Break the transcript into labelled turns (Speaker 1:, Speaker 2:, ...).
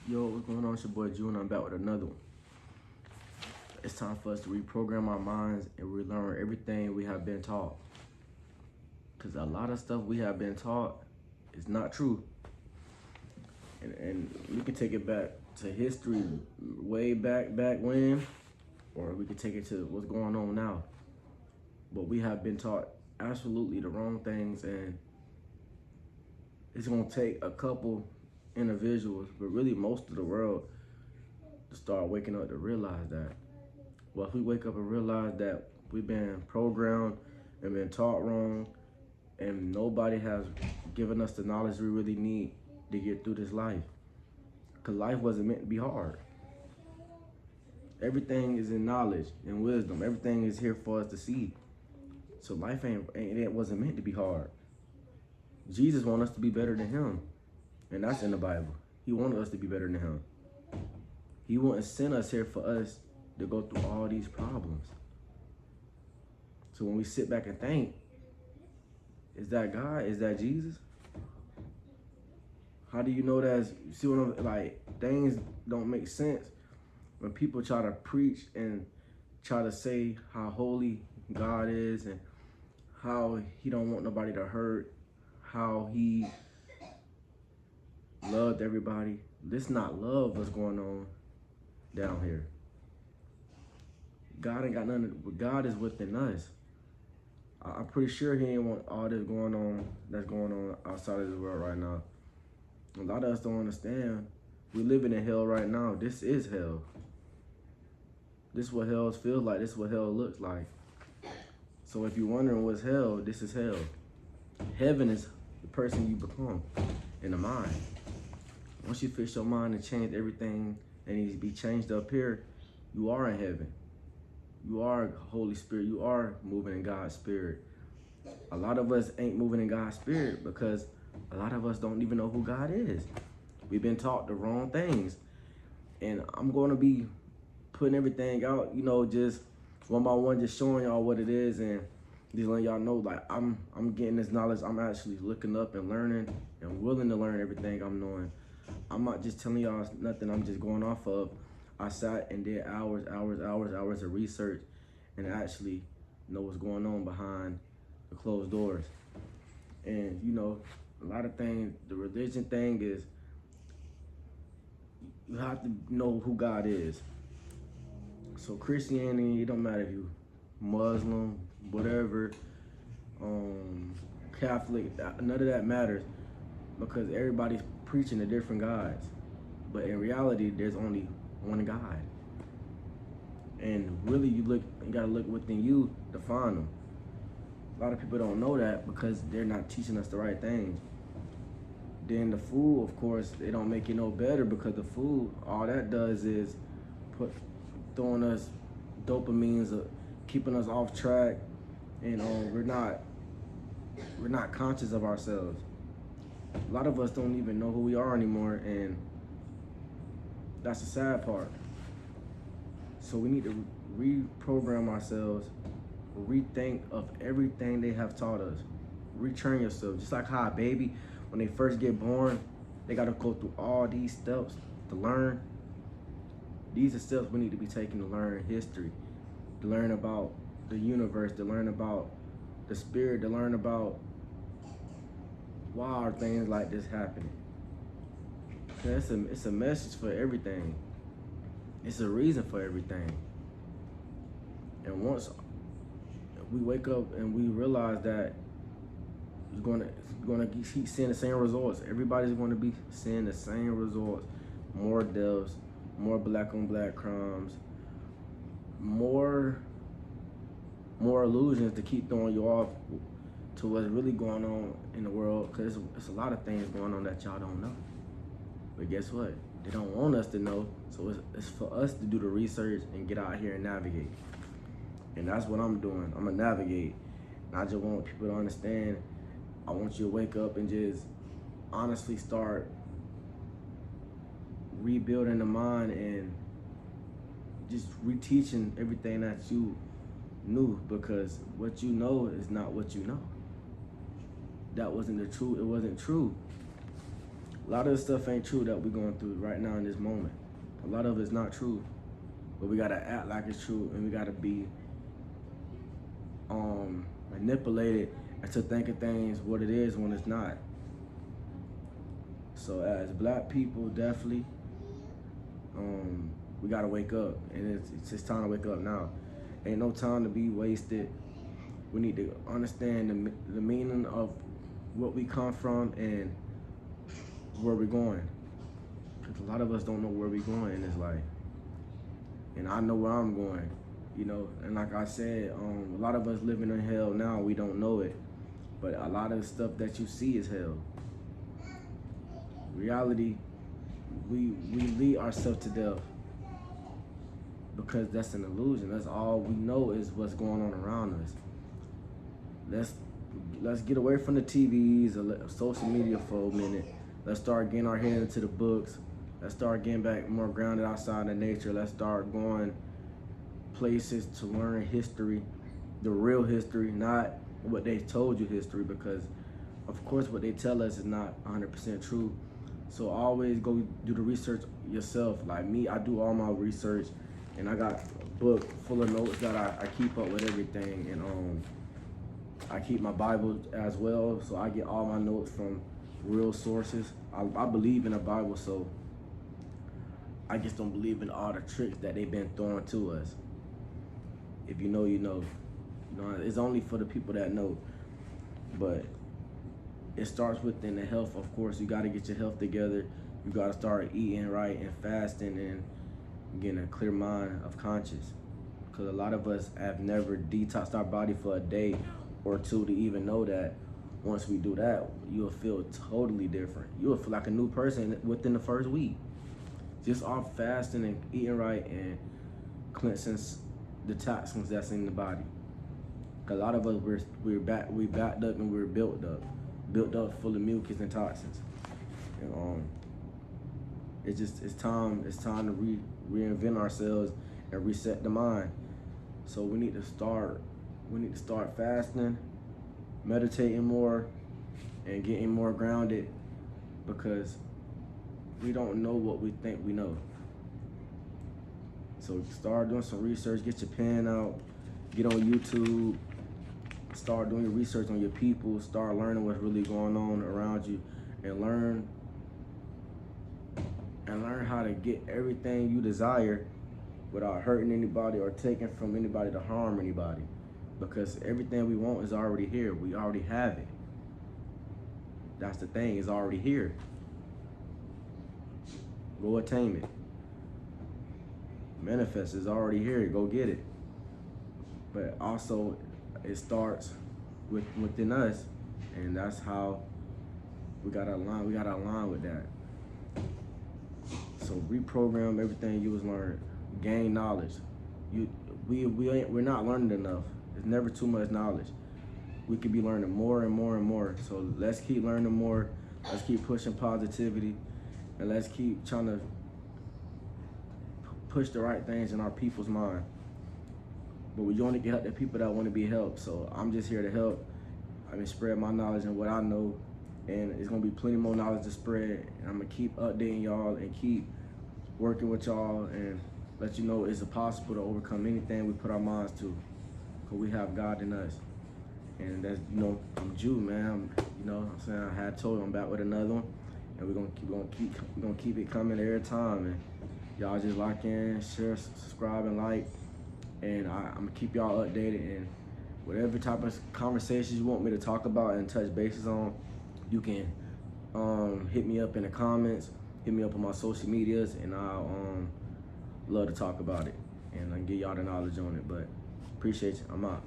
Speaker 1: Yo, what's going on? It's your boy Jew, and I'm back with another one. It's time for us to reprogram our minds and relearn everything we have been taught. Because a lot of stuff we have been taught is not true. And we can take it back to history way back when, or we can take it to what's going on now. But we have been taught absolutely the wrong things, and it's going to take a couple individuals, but really most of the world, to start waking up to realize that. Well, if we wake up and realize that we've been programmed and been taught wrong, and nobody has given us the knowledge we really need to get through this life. Because life wasn't meant to be hard. Everything is in knowledge and wisdom. Everything is here for us to see. So life it wasn't meant to be hard. Jesus wanted us to be better than him. And that's in the Bible. He wanted us to be better than him. He wouldn't send us here for us to go through all these problems. So when we sit back and think, is that God? Is that Jesus? How do you know that's, you see what I'm, like, things don't make sense when people try to preach and try to say how holy God is and how he don't want nobody to hurt, how he loved everybody. This not love what's going on down here. God ain't got nothing, God is within us. I'm pretty sure he ain't want all this going on that's going on outside of the world right now. A lot of us don't understand. We're living in hell right now. This is hell. This is what hell feels like. This is what hell looks like. So if you're wondering what's hell, this is hell. Heaven is the person you become in the mind. Once you fix your mind and change everything that needs to be changed up here, you are in heaven. You are Holy Spirit. You are moving in God's Spirit. A lot of us ain't moving in God's Spirit because a lot of us don't even know who God is. We've been taught the wrong things. And I'm going to be putting everything out, just one by one, just showing y'all what it is and just letting y'all know, like, I'm getting this knowledge. I'm actually looking up and learning and willing to learn everything I'm knowing. I'm not just telling y'all nothing I'm just going off of. I sat and did hours of research and actually know what's going on behind the closed doors. And, a lot of things, the religion thing is, you have to know who God is. So Christianity, it don't matter if you Muslim, whatever, Catholic, none of that matters because everybody's preaching to different gods. But in reality, there's only one God. And really, you gotta look within you to find them. A lot of people don't know that because they're not teaching us the right things. Then the food, of course, they don't make it no better because the food, all that does is throwing us dopamines, keeping us off track, and we're not conscious of ourselves. A lot of us don't even know who we are anymore, and that's the sad part. So we need to reprogram ourselves, rethink of everything they have taught us. Retrain yourself. Just like how a baby, when they first get born, they got to go through all these steps to learn. These are steps we need to be taking to learn history, to learn about the universe, to learn about the spirit, to learn about why are things like this happening. It's a message for everything. It's a reason for everything. And once we wake up and we realize that it's gonna keep seeing the same results. Everybody's going to be seeing the same results. More deaths, more black on black crimes, more illusions to keep throwing you off to what's really going on in the world. Because it's a lot of things going on that y'all don't know. But guess what? They don't want us to know. So it's for us to do the research and get out here and navigate. And that's what I'm doing. I'm gonna navigate. And I just want people to understand. I want you to wake up and just honestly start rebuilding the mind and just reteaching everything that you knew, because what you know is not what you know. That wasn't the truth. It wasn't true. A lot of the stuff ain't true that we're going through right now in this moment. A lot of it's not true, but we gotta act like it's true, and we gotta be manipulated into thinking things what it is when it's not. So as black people, definitely, we gotta wake up, and it's just time to wake up now. Ain't no time to be wasted. We need to understand the meaning of what we come from and where we're going. Because a lot of us don't know where we're going in this life. And I know where I'm going, you know. And like I said, a lot of us living in hell now, we don't know it. But a lot of the stuff that you see is hell. Reality, we lead ourselves to death because that's an illusion. That's all we know is what's going on around us. Let's get away from the TVs or social media for a minute. Let's start getting our head into the books. Let's start getting back more grounded outside of nature. Let's start going places to learn history, the real history, not what they told you history, because of course what they tell us is not 100% true. So always go do the research yourself. Like me, I do all my research, and I got a book full of notes that I keep up with everything, and I keep my Bible as well, so I get all my notes from real sources. I believe in the Bible, so I just don't believe in all the tricks that they've been throwing to us. If you know, you know. You know, it's only for the people that know. But it starts within the health, of course. You got to get your health together. You got to start eating right and fasting and getting a clear mind of conscience. Because a lot of us have never detoxed our body for a day or two to even know that once we do that, you'll feel totally different. You'll feel like a new person within the first week. Just off fasting and eating right and cleansing the toxins that's in the body. A lot of us, we backed up and we're built up full of mucus and toxins. And it's time to reinvent ourselves and reset the mind. So we need to start fasting, meditating more, and getting more grounded, because we don't know what we think we know. So start doing some research, get your pen out, get on YouTube, start doing your research on your people, start learning what's really going on around you, and learn how to get everything you desire without hurting anybody or taking from anybody to harm anybody. Because everything we want is already here. We already have it. That's the thing, it's already here. Go attain it. Manifest is already here. Go get it. But also, it starts within us, and that's how we gotta align. We gotta align with that. So reprogram everything you was learned. Gain knowledge. We're not learning enough. There's never too much knowledge. We could be learning more and more and more. So let's keep learning more. Let's keep pushing positivity, and let's keep trying to push the right things in our people's mind. But we only can help the people that want to be helped. So I'm just here to help. Spread my knowledge and what I know, and it's gonna be plenty more knowledge to spread. And I'm gonna keep updating y'all and keep working with y'all and let you know it's possible to overcome anything we put our minds to, because we have God in us. And that's, I'm Jew, man. I'm saying, I had told you I'm back with another one, and we're gonna keep it coming every time. And y'all just lock in, share, subscribe, and like. And I'm gonna keep y'all updated, and whatever type of conversations you want me to talk about and touch bases on, you can hit me up in the comments, hit me up on my social medias, and I'll love to talk about it and give y'all the knowledge on it. But appreciate you. I'm out.